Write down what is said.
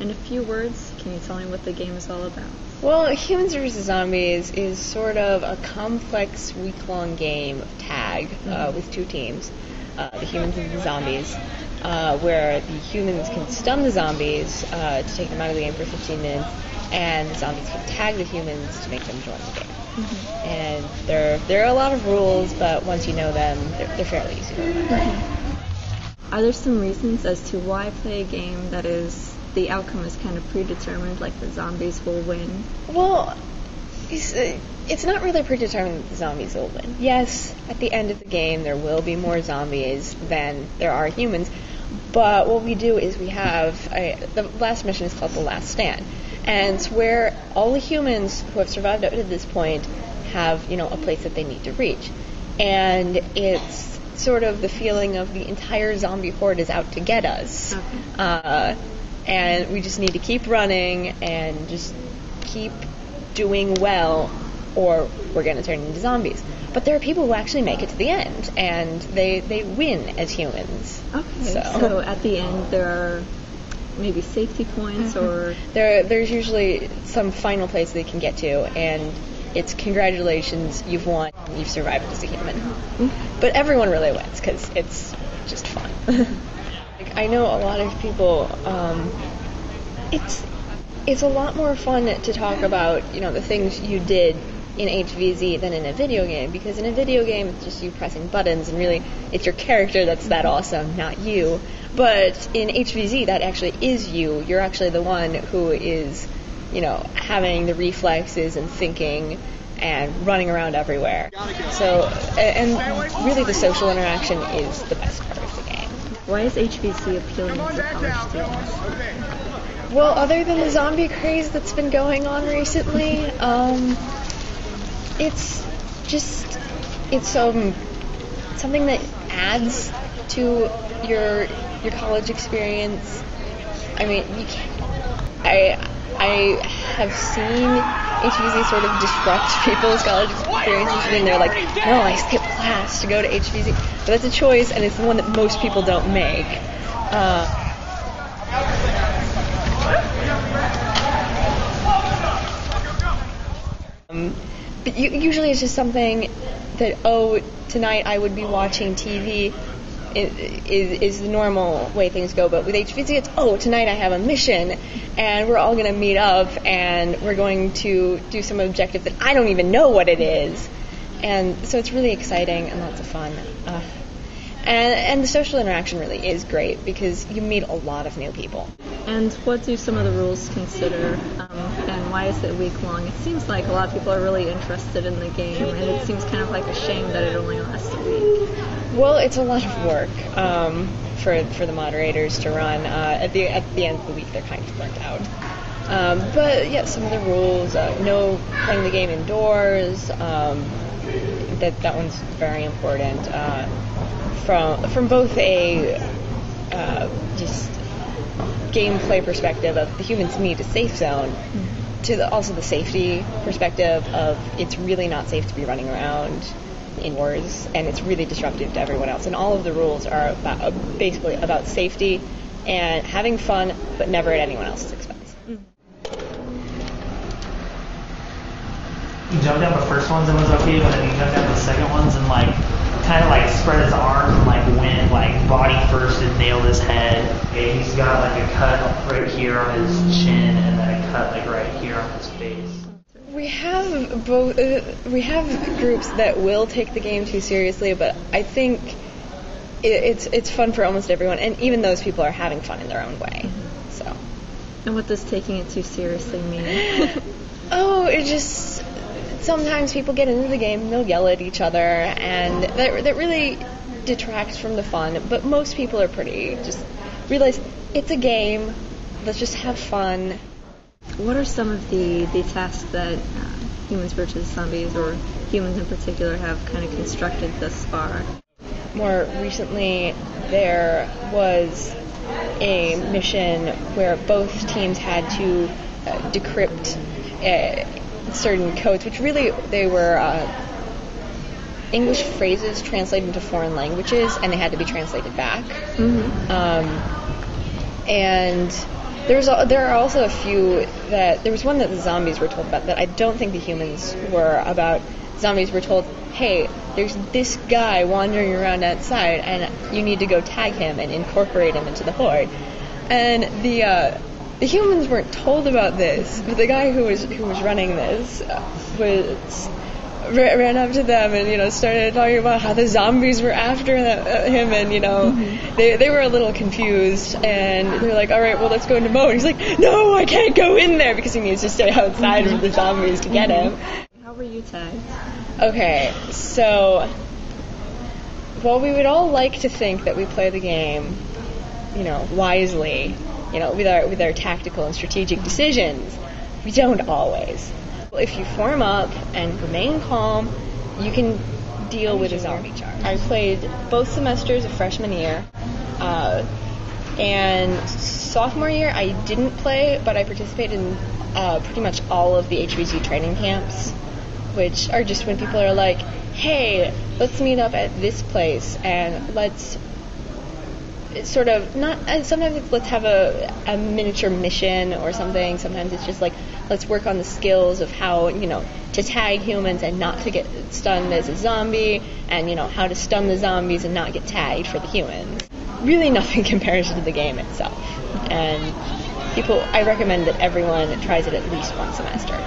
In a few words, can you tell me what the game is all about? Well, Humans vs. Zombies is sort of a complex week-long game of tag with two teams, the humans and the zombies, where the humans can stun the zombies to take them out of the game for 15 minutes, and the zombies can tag the humans to make them join the game. Mm-hmm. And there are a lot of rules, but once you know them, they're fairly easy to remember. Mm-hmm. Are there some reasons as to why play a game that is the outcome is kind of predetermined, like the zombies will win? Well, it's not really predetermined that the zombies will win. Yes, at the end of the game there will be more zombies than there are humans, but what we do is we have the last mission is called The Last Stand, and it's where all the humans who have survived up to this point have, a place that they need to reach, and it's sort of the feeling of the entire zombie horde is out to get us. Okay. And we just need to keep running and just keep doing well, or we're going to turn into zombies. But there are people who actually make it to the end, and they win as humans. Okay. So at the end there are maybe safety points, mm-hmm. or there's usually some final place they can get to, and it's congratulations, you've won, you've survived as a human. Mm-hmm. But everyone really wins because it's just fun. I know a lot of people, it's a lot more fun to talk about, the things you did in HvZ than in a video game, because in a video game it's just you pressing buttons and really it's your character that's that awesome, not you. But in HvZ that actually is you. You're actually the one who is, having the reflexes and thinking and running around everywhere. So, and really the social interaction is the best part of the game. Why is HvZ appealing to college students? Well, other than the zombie craze that's been going on recently, it's something that adds to your college experience. I mean, I have seen HvZ sort of disrupt people's college experiences, and they're like, no, I skipped class to go to HvZ. But that's a choice, and it's the one that most people don't make. But usually it's just something that, tonight I would be watching TV is the normal way things go. But with HvZ it's, tonight I have a mission and we're all going to meet up and we're going to do some objective that I don't even know what it is. And so it's really exciting and lots of fun. And the social interaction really is great because you meet a lot of new people. And what do some of the rules consider, and why is it week-long? It seems like a lot of people are really interested in the game, and it seems kind of like a shame that it only lasts a week. Well, it's a lot of work for the moderators to run. At the end of the week, they're kind of burnt out. But yeah, some of the rules, no playing the game indoors, that one's very important. From both a just gameplay perspective of the humans need a safe zone, to also the safety perspective of it's really not safe to be running around indoors, and it's really disruptive to everyone else. And all of the rules are basically about safety and having fun, but never at anyone else's expense. He jumped down the first ones and was okay, but then he jumped down the second ones and kind of spread his arms and went body first and nailed his head. Okay, he's got a cut right here on his chin and then a cut right here on his face. We have both. We have groups that will take the game too seriously, but I think it's fun for almost everyone, and even those people are having fun in their own way. Mm-hmm. So. And what does taking it too seriously mean? It just. Sometimes people get into the game and they'll yell at each other, and that really detracts from the fun. But most people are pretty just realize it's a game. Let's just have fun. What are some of the tasks that humans versus zombies, or humans in particular, have kind of constructed thus far? More recently, there was a mission where both teams had to decrypt certain codes, which really they were English phrases translated into foreign languages, and they had to be translated back. Mm-hmm. And There are also a few that there was one that the zombies were told about that I don't think the humans were about. Zombies were told, hey, there's this guy wandering around outside, and you need to go tag him and incorporate him into the horde. And the humans weren't told about this, but the guy who was running this ran up to them and started talking about how the zombies were after him, and they were a little confused, and they're like, all right, well, let's go into mode. He's like, no, I can't go in there, because he needs to stay outside with the zombies to get him. How were you tagged? Okay, so while we would all like to think that we play the game, wisely, with our tactical and strategic decisions, we don't always. If you form up and remain calm, you can deal with a zombie charge. I played both semesters of freshman year, and sophomore year I didn't play, but I participated in pretty much all of the HvZ training camps, which are just when people are like, hey, let's meet up at this place and let's sort of sometimes let's have a miniature mission or something. Sometimes it's just like, let's work on the skills of how, to tag humans and not to get stunned as a zombie, and, how to stun the zombies and not get tagged for the humans. Really nothing compares to the game itself. And I recommend that everyone tries it at least one semester.